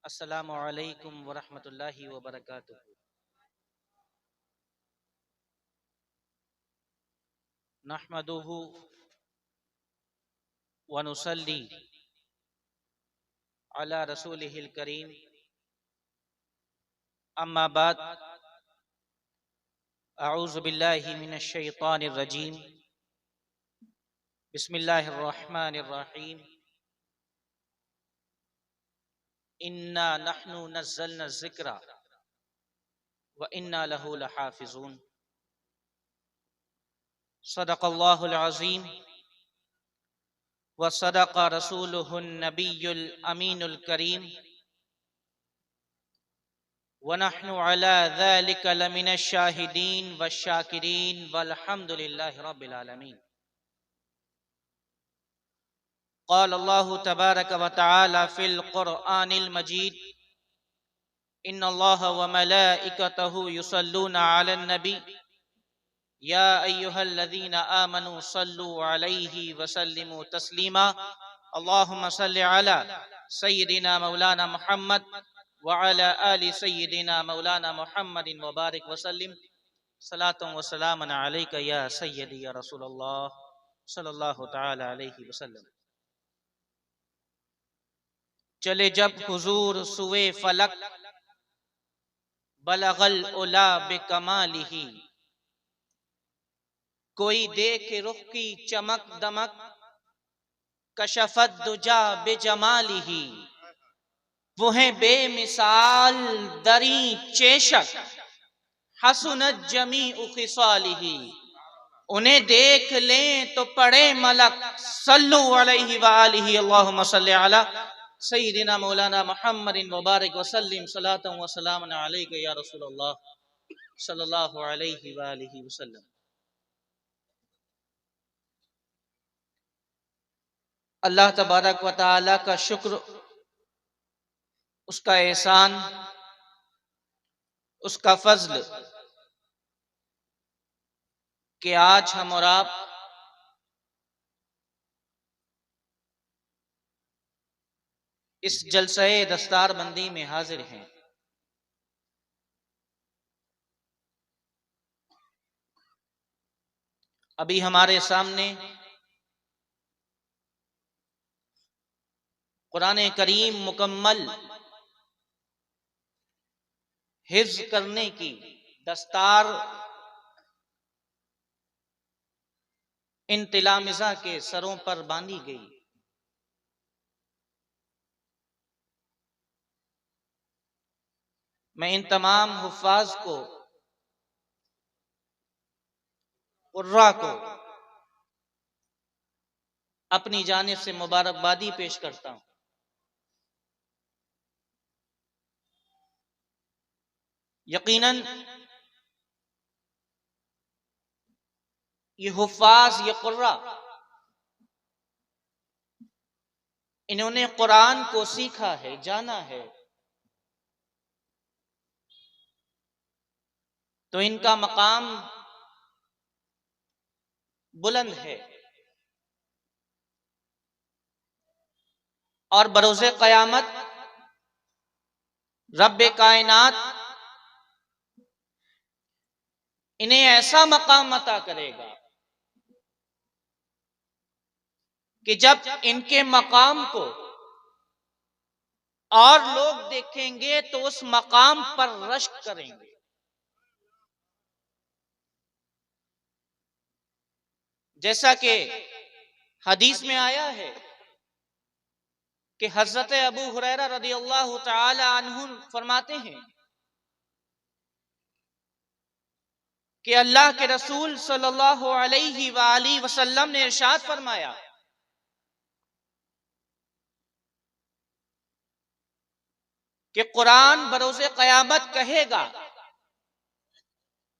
अस्सलामु अलैकुम वरहमतुल्लाहि वबरकातुहू। नहमदुहु व नुसल्ली अला रसूलिहिल करीम। अम्मा बाद, अऊज़ु बिल्लाहि मिनश शैतानिर रजीम। बिस्मिल्लाहिर रहमानिर रहीम। इन्ना नहनु नज़्ज़लना ज़िक्रा व इन्ना लहू लहाफ़िज़ून। सदक़ल्लाहुल अज़ीम व सदक़ रसूलुहुन नबियुल अमीनुल करीम व नहनु अला ज़ालिका लमिनश शाहिदीन वश्शाकिरीन वल्हम्दुलिल्लाहि रब्बिल आलमीन। क़ाल अल्लाहु तबारक व तआला फ़िल क़ुरआनिल मजीद इन्नल्लाहा व मलाइकतहु युसल्लूना अलन नबी या अय्युहल्लज़ीना आमनू सल्लु अलैहि व सल्लिमू तस्लीमा। अल्लाहुम्मा सल्लि अला सय्यिदिना मौलाना मुहम्मद व अला आलि सय्यिदिना मौलाना मुहम्मदिन व बारिक व सल्लिम। सलातुन व सलामुन अलैका या सय्यदी या रसूलल्लाह सल्लल्लाहु तआला अलैहि वसल्लम। चले जब हुजूर सुए फलक बलगल उला बेकमालिही। कोई देख रुख की चमक दमक कशफत दुजा बेजमालिही। वो है बेमिसाल दरी चेशक हसनत जमी खिसालिही। उन्हें देख लें तो पढ़े मलक सल्लु अलैहि व आलिहि। अल्लाहुम्मा सल्लि अला सय्यिदिना मौलाना मुहम्मदिन व बारिक व सल्लिम। सलातन व सलामुन अलैका या रसूलल्लाह सल्लल्लाहु अलैहि व आलिहि वसल्लम। अल्लाह तबारक व तआला का शुक्र, उसका एहसान, उसका फजल कि आज हम और आप इस जलसे दस्तार बंदी में हाजिर हैं। अभी हमारे सामने कुरान करीम मुकम्मल हिफ्ज़ करने की दस्तार इन तिलामिज़ा के सरों पर बांधी गई। मैं इन तमाम हुफ़ाज़ को, कुर्रा को अपनी जानिब से मुबारकबादी पेश करता हूँ। यकीनन ये हुफ़ाज़, ये कुर्रा, इन्होंने कुरान को सीखा है, जाना है, तो इनका मकाम बुलंद है और बरोज़े क़यामत रब्बे कायनात इन्हें ऐसा मकाम अता करेगा कि जब इनके मकाम को और लोग देखेंगे तो उस मकाम पर रश्क करेंगे। जैसा कि हदीस में आया है कि हज़रत अबू हुरैरा रज़ियल्लाहु तआला अन्हु फरमाते हैं कि अल्लाह के रसूल सल्लल्लाहु अलैहि वालैहि वसल्लम ने इरशाद फरमाया कि कुरान बरोज़े क़यामत कहेगा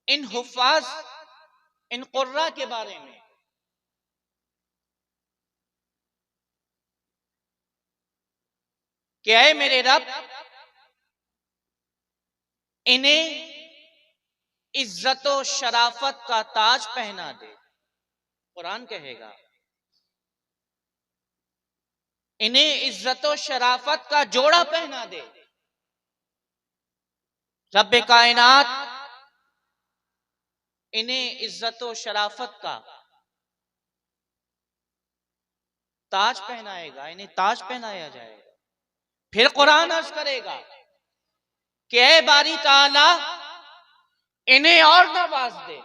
इन हुफ़ाज़, इन कुर्रा के बारे में कि ऐ मेरे रब, इन्हें इज्जत और शराफत का ताज पहना दे। कुरान कहेगा इन्हें इज्जत और शराफत का जोड़ा पहना दे। रब्बे कायनात इन्हें इज्जत और शराफत का ताज पहनाएगा, इन्हें ताज पहनाया जाएगा। फिर कुरान अर्ज करेगा कि ऐ बारी ताला इन्हें और नवाज दे।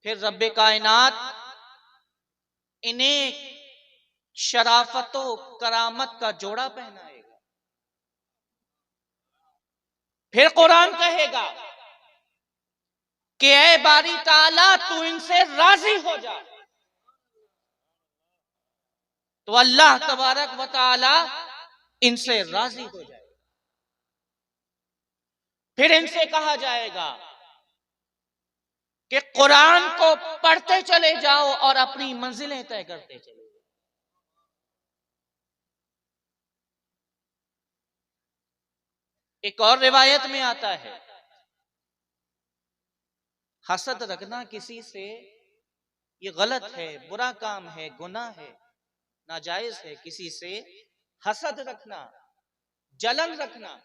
फिर रब्बे कायनात इन्हें शराफतों करामत का जोड़ा पहनाएगा। फिर कुरान कहेगा कि ऐ बारी ताला तू इनसे राजी हो जा। तो अल्लाह तबारक व तआला इनसे राजी हो जाए। फिर इनसे कहा जाएगा कि कुरान को पढ़ते चले जाओ और अपनी मंजिलें तय करते चले जाओ। एक और रिवायत में आता है, हसद रखना किसी से ये गलत है, बुरा काम है, गुनाह है, नाजायज है। किसी से हसद रखना, जलन रखना।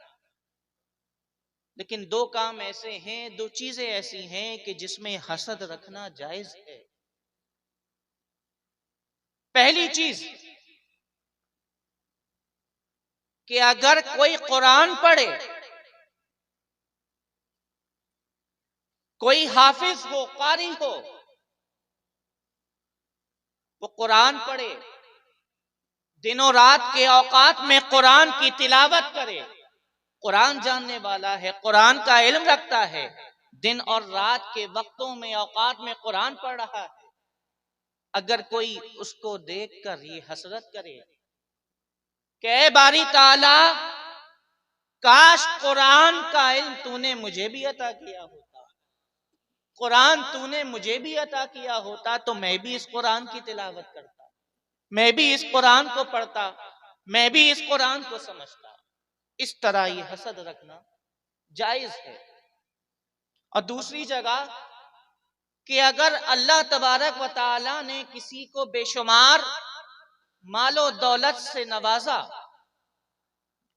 लेकिन दो काम ऐसे हैं, दो चीजें ऐसी हैं कि जिसमें हसद रखना जायज है। पहली चीज कि अगर कोई कुरान पढ़े, कोई हाफिज हो, कारी हो, वो कुरान पढ़े, दिनों रात के औकात में कुरान की तिलावत करे, कुरान जानने वाला है, कुरान का इल्म रखता है, दिन और रात के वक्तों में औकात में कुरान पढ़ रहा है। अगर कोई उसको देखकर ये हसरत करे कि बारी ताला काश कुरान का इल्म तूने मुझे भी अता किया होता, कुरान तूने मुझे भी अता किया होता तो मैं भी इस कुरान की तिलावत करता, मैं भी इस कुरान को पढ़ता, मैं भी इस कुरान को समझता। इस तरह ये हसद रखना जायज है। और दूसरी जगह कि अगर अल्लाह तबारक व तआला ने किसी को बेशुमार मालो दौलत से नवाजा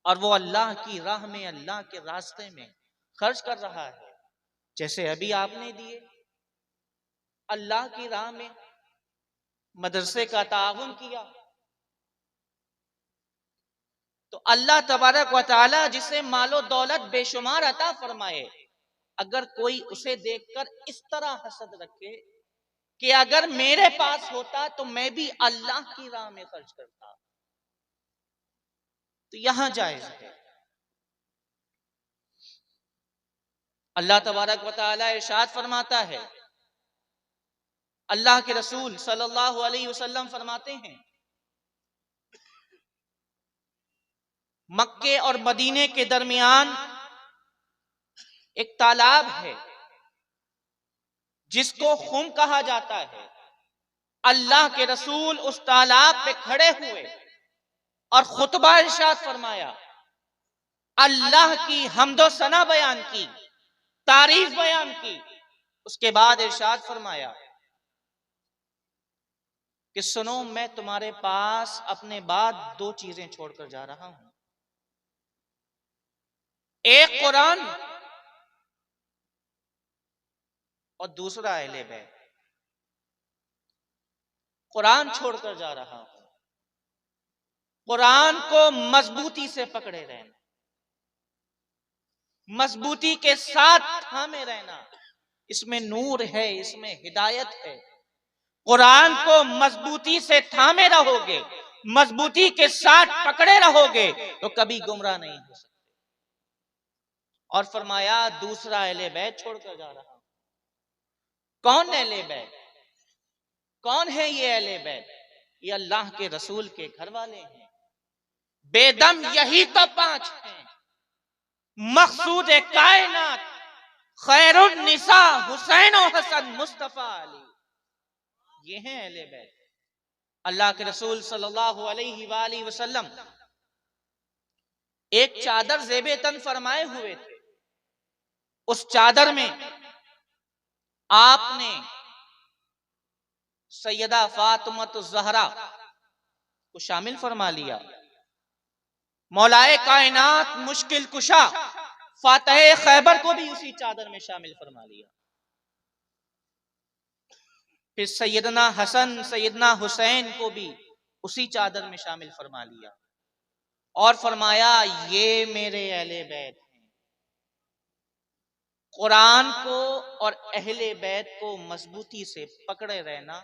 और वो अल्लाह की राह में, अल्लाह के रास्ते में खर्च कर रहा है, जैसे अभी आपने दिए, अल्लाह की राह में मदरसे का ताउन किया, तो अल्लाह तबारक व तआला जिसे मालो दौलत बेशुमार अता फरमाए, अगर कोई उसे देखकर इस तरह हसद रखे कि अगर मेरे पास होता तो मैं भी अल्लाह की राह में खर्च करता, तो यहां जायज है। अल्लाह तबारक व तआला इरशाद फरमाता है, अल्लाह के रसूल सल्लल्लाहु अलैहि वसल्लम फरमाते हैं, मक्के और मदीने के दरमियान एक तालाब है जिसको खुम कहा जाता है। अल्लाह के रसूल उस तालाब पे खड़े हुए और खुतबा इरशाद फरमाया, अल्लाह की हम्दो सना बयान की, तारीफ बयान की। उसके बाद इरशाद फरमाया कि सुनो, मैं तुम्हारे पास अपने बाद दो चीजें छोड़कर जा रहा हूं, एक कुरान और दूसरा अहले बैत। कुरान छोड़कर जा रहा हूं, कुरान को मजबूती से पकड़े रहना, मजबूती के साथ थामे रहना, इसमें नूर है, इसमें हिदायत है। कुरान को मजबूती से थामे रहोगे, मजबूती के साथ पकड़े रहोगे तो कभी गुमराह नहीं हो सकते। और फरमाया दूसरा अहले बैत छोड़कर जा रहा हूं। कौन अहले बैत? कौन है ये अहले बैत? ये अल्लाह के रसूल के घर वाले हैं। बेदम यही तो पांच हैं, मकसूद कायनात, खैरुन निसा, हुसैन और हसन, मुस्तफा अली, ये हैं अहले बैत। अल्लाह के रसूल सल्लल्लाहु अलैहि वसल्लम एक चादर ज़ेबे तन फरमाए हुए थे। उस चादर में आपने सैयदा फातिमा ज़हरा को शामिल फरमा लिया। मौलाए कायनात मुश्किल कुशा फातह खैबर को भी उसी चादर में शामिल फरमा लिया। फिर सैयदना हसन सैयदना हुसैन को भी उसी चादर में शामिल फरमा लिया और फरमाया ये मेरे अहले बैत हैं। कुरान को और अहले बैत को मजबूती से पकड़े रहना,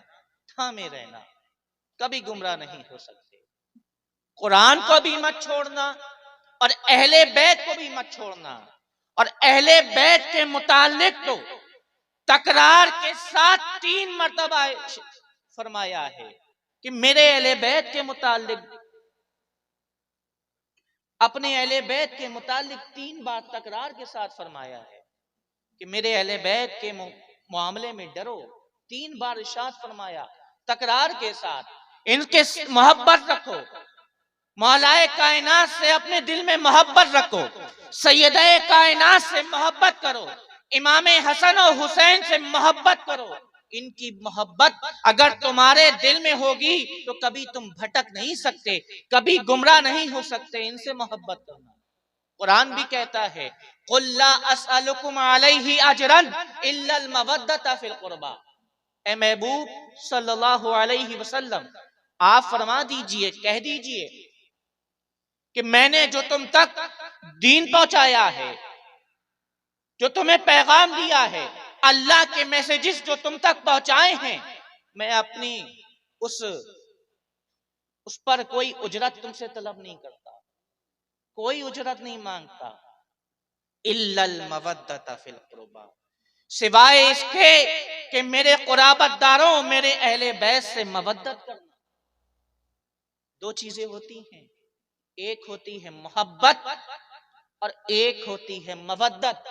थामे रहना, कभी गुमराह नहीं हो सकते। कुरान को भी मत छोड़ना और अहले बैत को भी मत छोड़ना। और अहले बैत के मुतालिक तो तकरार के साथ 3 मर्तबा फरमाया है कि मेरे अहले बैत के मुतालिक, अपने अहले बैत के मुतालिक 3 बार तकरार के साथ फरमाया है कि मेरे अहले बैत के मामले में डरो। 3 बार इरशाद फरमाया तकरार के साथ, इनके मोहब्बत रखो, मौलाए कायनात से अपने दिल में मोहब्बत रखो, सैयदे कायनात से मोहब्बत करो, इमाम हसन और हुसैन से मोहब्बत करो। इनकी मोहब्बत अगर तुम्हारे दिल में होगी तो कभी तुम भटक नहीं सकते, कभी गुमराह नहीं हो सकते। इनसे मोहब्बत करना। कुरान भी कहता है कुल ला अस्अलुकुम अलैहि अजरन इल्लल मवद्दत फिल कुर्बा। ए महबूब सल्लल्लाहु अलैहि वसल्लम, आप फरमा दीजिए, कह दीजिए कि मैंने जो तुम तक दीन पहुंचाया है, जो तुम्हें पैगाम दिया है, अल्लाह के मैसेजेस जो तुम तक पहुंचाए हैं, मैं अपनी उस पर कोई उजरत तुमसे तलब नहीं करता, कोई उजरत नहीं मांगता। इल्लल मवद्दत फिल कुर्बा, सिवाय इसके कि मेरे कुराबतदारों, मेरे अहले बैत से मवद्दत करना। 2 चीजें होती हैं, एक होती है मोहब्बत और एक होती है मवद्दत।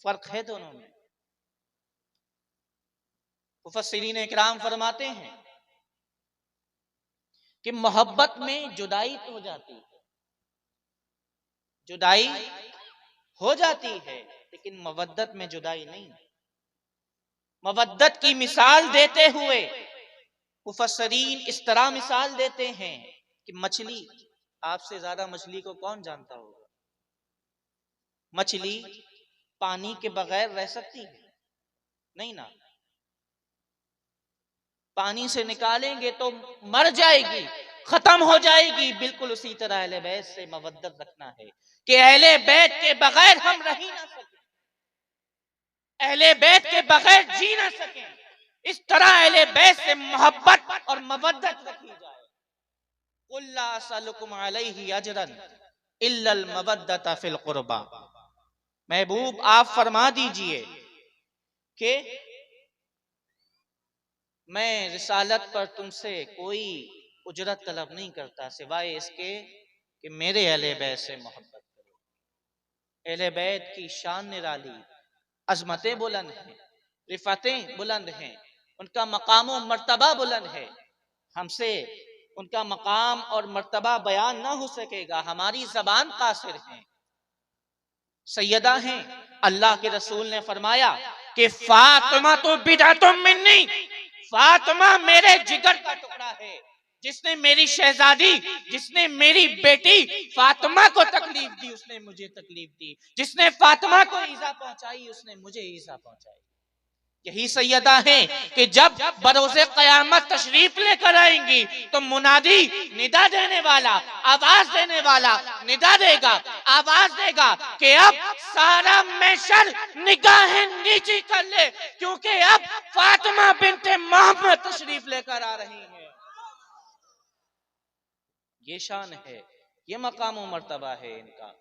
फर्क है दोनों में। मुफस्सिरीन इकराम फरमाते हैं कि मोहब्बत में जुदाई हो जाती है, जुदाई हो जाती है, लेकिन मवद्दत में जुदाई नहीं। मवद्दत की मिसाल देते हुए मुफस्सिरीन इस तरह मिसाल देते हैं कि मछली, आपसे ज्यादा मछली को कौन जानता होगा? मछली पानी के बगैर रह सकती है? नहीं ना, पानी से निकालेंगे तो मर जाएगी, खत्म हो जाएगी। बिल्कुल उसी तरह अहले बैत से मवद्दत रखना है कि अहले बैत के बगैर हम रह ही ना सकें, अहले बैत के बगैर जी ना सकें। इस तरह अहले बैत से मोहब्बत और मवद्दत रखी जाए। कुल ला असअलुकुम अलैहि अजरन इल्लल मवद्दत फिल कुर्बा। महबूब आप फरमा दीजिए कि मैं रिसालत पर तुमसे कोई उजरत तलब नहीं करता, सिवाय इसके कि मेरे अहले बैत से मोहब्बत करो। अहले बैत की शान निराली, अजमतें बुलंद हैं, रिफातें बुलंद हैं, उनका मकाम और मर्तबा बुलंद है। हमसे उनका मकाम और मर्तबा बयान ना हो सकेगा, हमारी जबान कासिर है। सैयदा हैं, अल्लाह के रसूल ने फरमाया कि फातिमा तो बिदअतुम मिन्नी, फातिमा मेरे जिगर का टुकड़ा है। जिसने मेरी शहजादी, जिसने मेरी बेटी फातिमा को तकलीफ दी, उसने मुझे तकलीफ दी। जिसने फातिमा को ईजा पहुंचाई, उसने मुझे ईजा पहुंचाई। यही सैयदा है कि जब बरोज़े क़यामत तशरीफ लेकर आएंगी तो मुनादी, निदा देने वाला, आवाज देने वाला निदा देगा, आवाज देगा कि अब सारा महशर निगाहें नीची कर ले, क्योंकि अब फातिमा बिन्ते मोहम्मद तशरीफ लेकर आ रही है। ये शान है, ये मकाम और मर्तबा है इनका।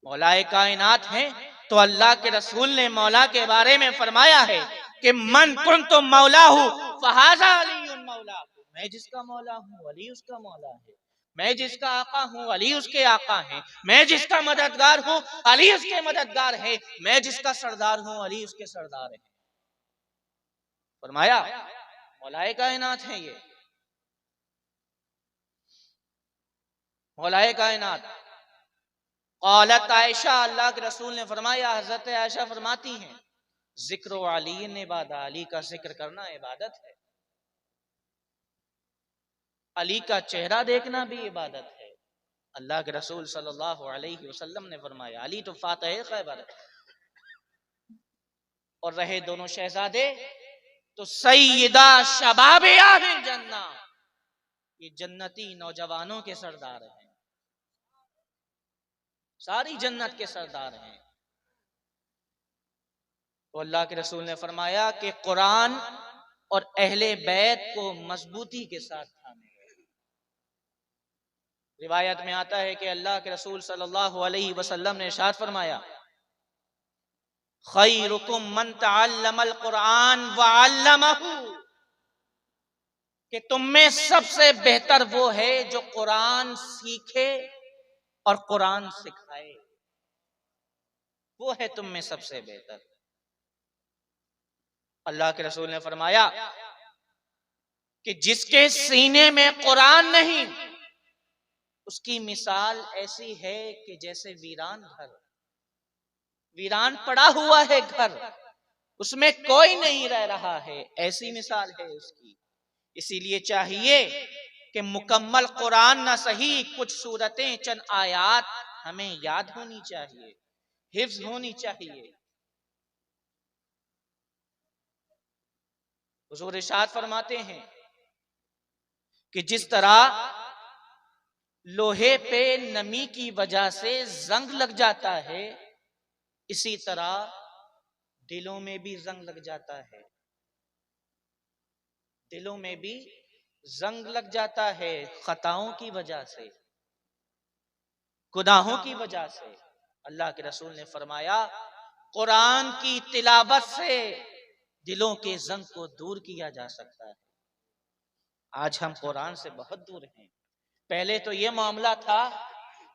मौलाए कायनात हैं तो अल्लाह के रसूल ने मौला के बारे में फरमाया है कि मन कुन्तु मौला हूँ फहाजा अलीयुन मौला हूँ। मैं जिसका मौला हूँ अली उसका मौला है, मैं जिसका आका हूँ अली उसके आका है, मैं जिसका मददगार हूँ अली उसके मददगार है, मैं जिसका सरदार हूँ अली उसके सरदार है। फरमाया मौलाए कायनात हैं ये, मौलाए कायनात। औलत आयशा, अल्लाह के रसूल ने फरमाया, हजरत आयशा फरमाती हैं जिक्र अली इबादत, अली का जिक्र करना इबादत है, अली का चेहरा देखना भी इबादत है। अल्लाह के रसूल सल्लल्लाहु अलैहि वसल्लम ने फरमाया, अली तो फातिह खैबर है और रहे दोनों शहजादे तो सैयदा शबाबे अहल जन्ना, ये जन्नती नौजवानों के सरदार हैं, सारी जन्नत के सरदार हैं। तो अल्लाह के रसूल ने फरमाया कि कुरान और अहले बैत को मजबूती के साथ थामे। रिवायत में आता है कि अल्लाह के रसूल सल्लल्लाहु अलैहि वसल्लम ने इरशाद फरमाया, खैरुकुम मन तअल्लमल कुरान व अल्लमहु, कि तुम में सबसे बेहतर वो है जो कुरान सीखे और कुरान सिखाए, वो है तुम में सबसे बेहतर। अल्लाह के रसूल ने फरमाया कि जिसके सीने में कुरान नहीं, उसकी मिसाल ऐसी है कि जैसे वीरान घर, वीरान पड़ा हुआ है घर, उसमें कोई नहीं रह रहा है, ऐसी मिसाल है उसकी। इसीलिए चाहिए कि मुकम्मल कुरान ना सही, कुछ सूरतें चंद आयात हमें याद होनी चाहिए, हिफ्ज होनी चाहिए। हुजूर इरशाद फरमाते हैं कि जिस तरह लोहे पे नमी की वजह से जंग लग जाता है, इसी तरह दिलों में भी जंग लग जाता है, दिलों में भी जंग लग जाता है, खताओं की वजह से, गुनाहों की वजह से। अल्लाह के रसूल ने फरमाया, कुरान की तिलावत से दिलों के जंग को दूर किया जा सकता है। आज हम कुरान से बहुत दूर हैं। पहले तो ये मामला था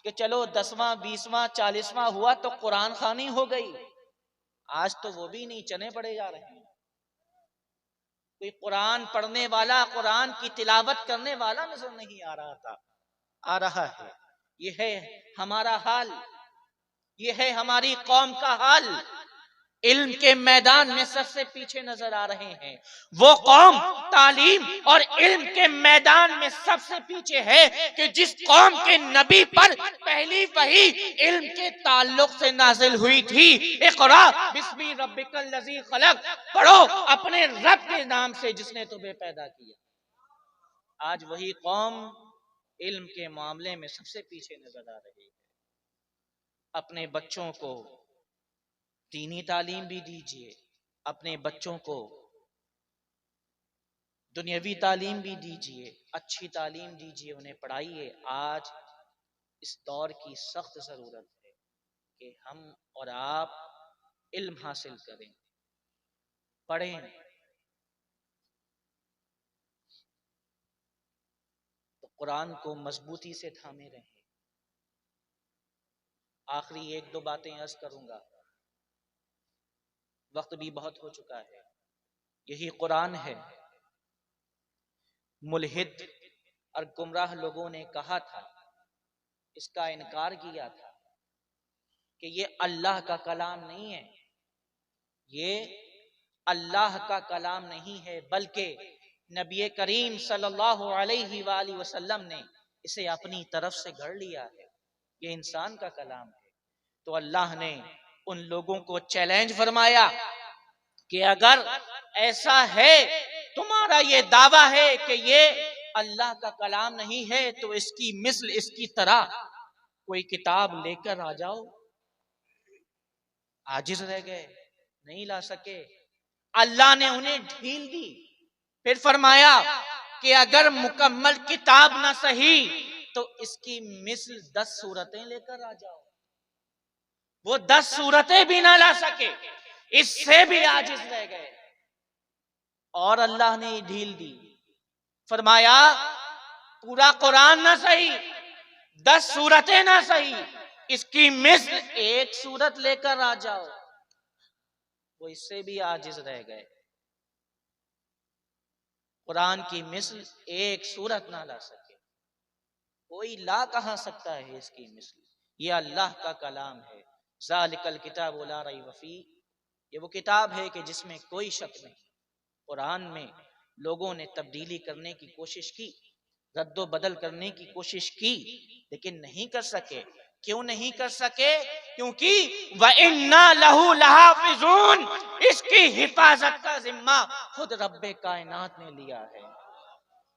कि चलो 10वां 20वां 40वां हुआ तो कुरान खानी हो गई, आज तो वो भी नहीं, चने पड़े जा रहे हैं। कोई कुरान पढ़ने वाला, कुरान की तिलावत करने वाला नजर नहीं आ रहा था, आ रहा है। ये है हमारा हाल, ये है हमारी कौम का हाल। इल्म के मैदान में सबसे पीछे नजर आ रहे हैं। वो कौम तालीम और इल्म के मैदान में सबसे पीछे है कि जिस कौम के नबी पर पहली वही इल्म के ताल्लुक से नाजिल हुई थी, इक़रा बिस्मी रब्बिकल लज़ी खलक, पढ़ो अपने रब के नाम से जिसने तुम्हें पैदा किया। आज वही कौम इल्म के मामले में सबसे पीछे नजर आ रही है। अपने बच्चों को दीनी तालीम भी दीजिए, अपने बच्चों को दुनियावी तालीम भी दीजिए, अच्छी तालीम दीजिए, उन्हें पढ़ाइए। आज इस दौर की सख्त जरूरत है कि हम और आप इल्म हासिल करें, पढ़ें। तो कुरान को मजबूती से थामे रहें। आखिरी एक दो बातें अर्ज करूंगा, वक्त भी बहुत हो चुका है। यही कुरान है, मुल्हिद और गुमराह लोगों ने कहा था, इसका इनकार किया था कि ये अल्लाह का कलाम नहीं है, ये अल्लाह का कलाम नहीं है, बल्कि नबी करीम सल्लल्लाहु अलैहि वसल्लम ने इसे अपनी तरफ से गढ़ लिया है, ये इंसान का कलाम है। तो अल्लाह ने उन लोगों को चैलेंज फरमाया कि अगर ऐसा है, तुम्हारा ये दावा है कि ये अल्लाह का कलाम नहीं है, तो इसकी मिस्ल, इसकी तरह कोई किताब लेकर आ जाओ। आजिज रह गए, नहीं ला सके। अल्लाह ने उन्हें ढील दी, फिर फरमाया कि अगर मुकम्मल किताब ना सही तो इसकी मिस्ल 10 सूरतें लेकर आ जाओ। वो 10 सूरतें भी ना ला सके, इससे भी आजिज रह गए। और अल्लाह ने ढील दी, फरमाया पूरा कुरान ना सही, 10 सूरतें ना सही, इसकी मिस्ल एक सूरत लेकर आ जाओ। वो इससे भी आजिज रह गए। कुरान की मिस्ल एक सूरत ना ला सके, कोई ला कहां सकता है इसकी मिस्ल। ये अल्लाह का कलाम है। ज़ालिकल किताब ला रैब फीह, ये वो किताब है कि जिसमें कोई शक नहीं। कुरान में लोगों ने तब्दीली करने की कोशिश की, रद्दो बदल करने की कोशिश की लेकिन नहीं कर सके। क्यों नहीं कर सके? क्योंकि व इन्ना लहू लहाफिजून, इसकी हिफाजत का जिम्मा खुद रब्बे कायनात ने लिया है।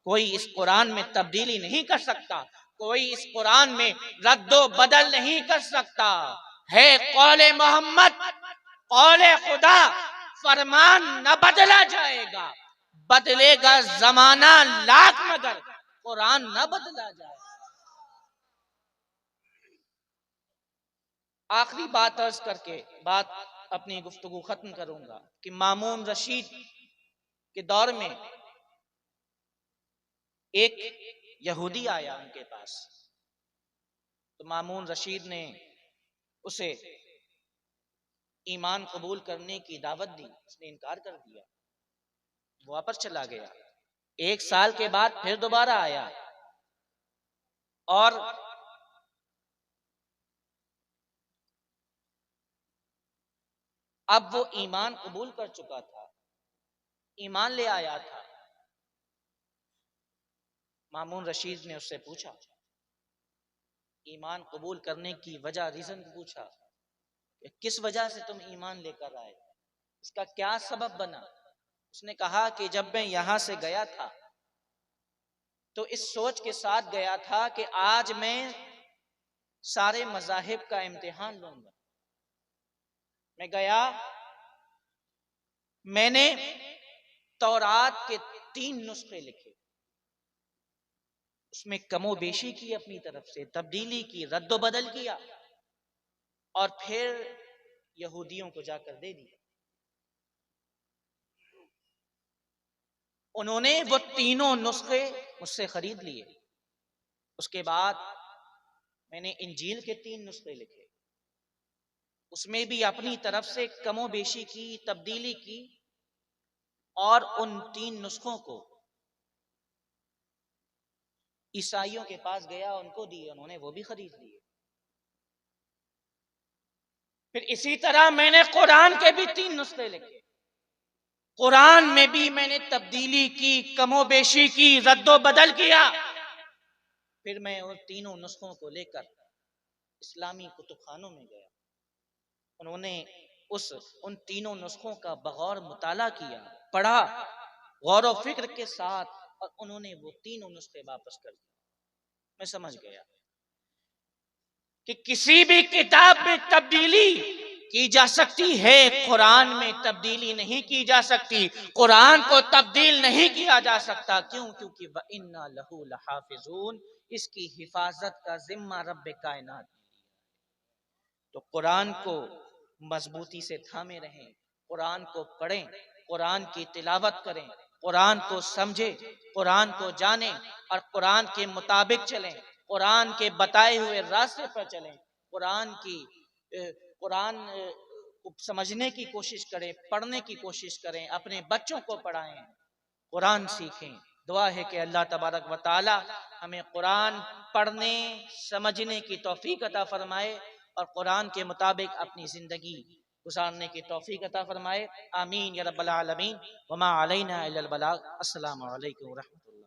कोई इस कुरान में तब्दीली नहीं कर सकता, कोई इस कुरान में रद्दो बदल नहीं कर सकता। है कौले मोहम्मद, कौले खुदा, फरमान न बदला जाएगा, बदलेगा जमाना लाख मगर कुरान न बदला जाएगा। आखिरी बात अर्ज करके बात अपनी गुफ्तगू खत्म करूंगा कि मामून रशीद के दौर में एक यहूदी आया उनके पास, तो मामून रशीद ने उसे ईमान कबूल करने की दावत दी, उसने इनकार कर दिया, वो वापस चला गया। 1 साल के बाद फिर दोबारा आया और अब वो ईमान कबूल कर चुका था, ईमान ले आया था। मामून रशीद ने उससे पूछा, ईमान कबूल करने की वजह, रीजन पूछा कि किस वजह से तुम ईमान लेकर आए, इसका क्या सबब बना। उसने कहा कि जब मैं यहां से गया था तो इस सोच के साथ गया था कि आज मैं सारे मजाहिब का इम्तिहान लूंगा। मैं गया, मैंने तौरात के 3 नुस्खे लिखे, उसमें कमो बेशी की, अपनी तरफ से तब्दीली की, रद्दो बदल किया और फिर यहूदियों को जाकर दे दिया। उन्होंने वो तीनों नुस्खे मुझसे खरीद लिए। उसके बाद मैंने इंजील के 3 नुस्खे लिखे, उसमें भी अपनी तरफ से कमो बेशी की, तब्दीली की और उन 3 नुस्खों को ईसाइयों के पास गया, उनको दिए, उन्होंने वो भी खरीद लिए। फिर इसी तरह मैंने कुरान के भी 3 नुस्खे लिखे, कुरान में भी मैंने तब्दीली की, कमोबेशी की, रद्दो बदल किया। फिर मैं उन तीनों नुस्खों को लेकर इस्लामी कुतुबखानों में गया, उन्होंने उन तीनों नुस्खों का बगौर मुताला किया, पढ़ा गौर व फिक्र के साथ, और उन्होंने वो तीनों नुस्खे वापस कर दिए। मैं समझ गया कि किसी भी किताब में तब्दीली की जा सकती है, कुरान में तब्दीली नहीं की जा सकती। कुरान को तब्दील नहीं किया जा सकता। क्यों? क्योंकि व इन्ना लहू लहाफिजून, इसकी हिफाजत का जिम्मा रब्बे कायनात ने लिया। तो कुरान को मजबूती से थामे रहें, कुरान को पढ़ें, कुरान की तिलावत करें, कुरान को समझें, कुरान को जानें और कुरान के मुताबिक चलें, कुरान के बताए हुए रास्ते पर चलें, कुरान को समझने की कोशिश करें, पढ़ने की कोशिश करें, अपने बच्चों को पढ़ाएं, कुरान सीखें। दुआ है कि अल्लाह तबारक व तआला हमें कुरान पढ़ने समझने की तौफीक अता फरमाए और कुरान के मुताबिक अपनी जिंदगी गुजारने की तौफीक अता फरमाए। आमीन या रब्बल आलमीन। वमा अलैना इल्लल बलाग। अस्सलामु अलैकुम व रहमतुल्लाह।